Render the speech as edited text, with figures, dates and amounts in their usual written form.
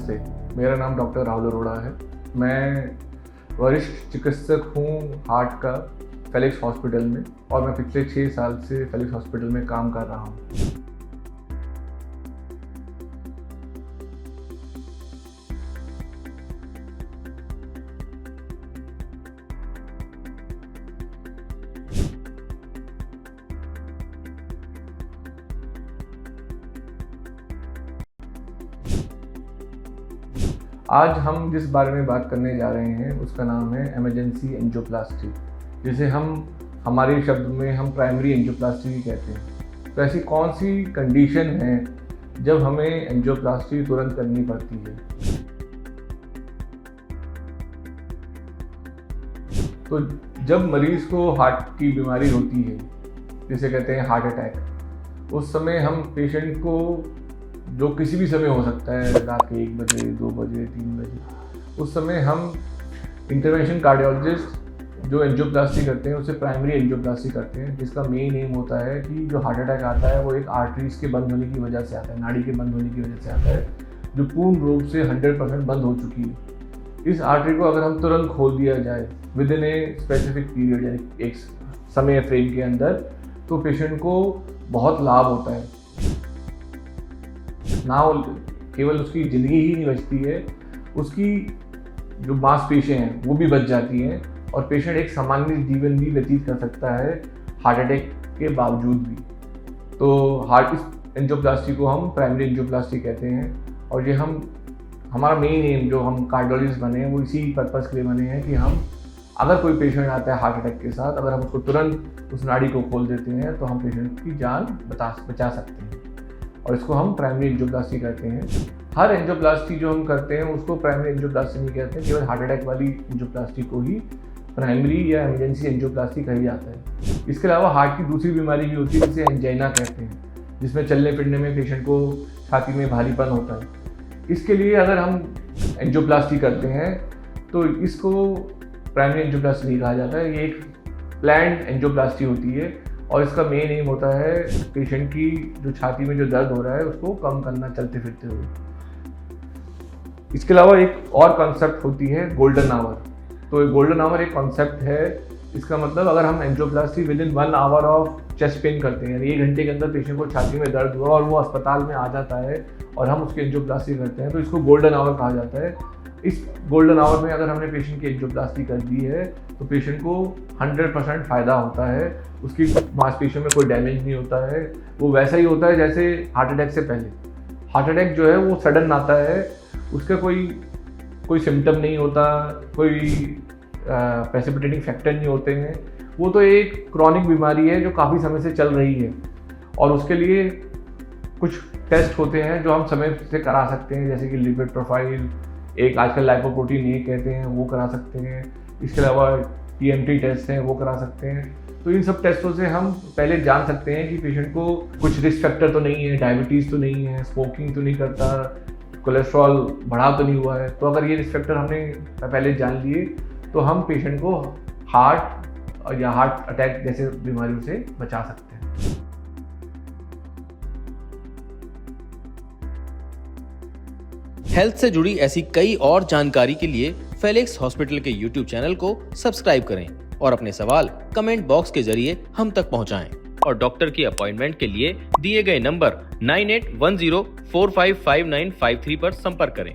नमस्ते, मेरा नाम डॉक्टर राहुल अरोड़ा है। मैं वरिष्ठ चिकित्सक हूँ हार्ट का फेलिक्स हॉस्पिटल में, और मैं पिछले 6 साल से फेलिक्स हॉस्पिटल में काम कर रहा हूँ। आज हम जिस बारे में बात करने जा रहे हैं उसका नाम है इमरजेंसी एंजियोप्लास्टी, जिसे हम हमारे शब्द में हम प्राइमरी एंजियोप्लास्टी भी कहते हैं। तो ऐसी कौन सी कंडीशन है जब हमें एंजियोप्लास्टी तुरंत करनी पड़ती है? तो जब मरीज़ को हार्ट की बीमारी होती है, जिसे कहते हैं हार्ट अटैक, उस समय हम पेशेंट को, जो किसी भी समय हो सकता है, रात के 1 बजे, 2 बजे, 3 बजे, उस समय हम इंटरवेंशन कार्डियोलॉजिस्ट जो एंजियोप्लास्टी करते हैं उसे प्राइमरी एंजियोप्लास्टी करते हैं, जिसका मेन एम होता है कि जो हार्ट अटैक आता है वो एक आर्टरीज के बंद होने की वजह से आता है, नाड़ी के बंद होने की वजह से आता है, जो पूर्ण रूप से 100% बंद हो चुकी है। इस आर्टरी को अगर हम तुरंत खोल दिया जाए with in a specific period, यानी एक समय फ्रेम के अंदर, तो पेशेंट को बहुत लाभ होता है। ना केवल उसकी ज़िंदगी ही नहीं बचती है, उसकी जो मांसपेशियाँ हैं वो भी बच जाती हैं, और पेशेंट एक सामान्य जीवन भी व्यतीत कर सकता है हार्ट अटैक के बावजूद भी। तो हार्ट एंजियोप्लास्टी को हम प्राइमरी एंजियोप्लास्टी कहते हैं, और ये हमारा मेन एम, जो हम कार्डियोलॉजिस्ट बने हैं, वो इसी पर्पज़ के लिए बने हैं कि हम, अगर कोई पेशेंट आता है हार्ट अटैक के साथ, अगर हम उसको तुरंत उस नाड़ी को खोल देते हैं तो हम पेशेंट की जान बचा सकते हैं, और इसको हम प्राइमरी एंजियोप्लास्टी कहते हैं। हर एंजियोप्लास्टी जो हम करते हैं उसको प्राइमरी एंजियोप्लास्टी नहीं कहते हैं, केवल हार्ट अटैक वाली एंजियोप्लास्टी को ही प्राइमरी या इमरजेंसी एंजियोप्लास्टी कही जाता है। इसके अलावा हार्ट की दूसरी बीमारी भी होती है जिसे एंजाइना कहते हैं, जिसमें चलने फिरने में पेशेंट को छाती में भारीपन होता है। इसके लिए अगर हम एंजियोप्लास्टी करते हैं तो इसको प्राइमरी एंजियोप्लास्टी नहीं कहा जाता है, ये एक प्लान्ड एंजियोप्लास्टी होती है, और इसका मेन एम होता है पेशेंट की जो छाती में जो दर्द हो रहा है उसको कम करना चलते फिरते हुए। इसके अलावा एक और कॉन्सेप्ट होती है गोल्डन आवर। तो गोल्डन आवर एक कॉन्सेप्ट है, इसका मतलब अगर हम angioplasty with in 1 hour of chest pain करते हैं, यानी 1 घंटे के अंदर पेशेंट को छाती में दर्द हुआ और वो अस्पताल में आ जाता है और हम उसकी एंजियोप्लास्टी करते हैं, तो इसको गोल्डन आवर कहा जाता है। इस गोल्डन आवर में अगर हमने पेशेंट की एंजियोप्लास्टी कर दी है तो पेशेंट को 100% फ़ायदा होता है, उसकी मांसपेशियों में कोई डैमेज नहीं होता है, वो वैसा ही होता है जैसे हार्ट अटैक से पहले। हार्ट अटैक जो है वो सडन आता है, उसका कोई सिम्टम नहीं होता, कोई प्रेसिपिटेटिंग फैक्टर नहीं होते हैं, वो तो एक क्रॉनिक बीमारी है जो काफ़ी समय से चल रही है, और उसके लिए कुछ टेस्ट होते हैं जो हम समय से करा सकते हैं, जैसे कि लिपिड प्रोफाइल, एक आजकल लाइपोप्रोटीन ए कहते हैं, वो करा सकते हैं। इसके अलावा TMT टेस्ट हैं, वो करा सकते हैं। तो इन सब टेस्टों से हम पहले जान सकते हैं कि पेशेंट को कुछ रिस्क फैक्टर तो नहीं है, डायबिटीज़ तो नहीं है, स्मोकिंग तो नहीं करता, कोलेस्ट्रॉल बढ़ा तो नहीं हुआ है। तो अगर ये रिस्क फैक्टर हमने पहले जान लिए तो हम पेशेंट को हार्ट या हार्ट अटैक जैसे बीमारियों से बचा सकते हैं। हेल्थ से जुड़ी ऐसी कई और जानकारी के लिए फेलिक्स हॉस्पिटल के YouTube चैनल को सब्सक्राइब करें और अपने सवाल कमेंट बॉक्स के जरिए हम तक पहुंचाएं, और डॉक्टर की अपॉइंटमेंट के लिए दिए गए नंबर 9810455953 पर संपर्क करें।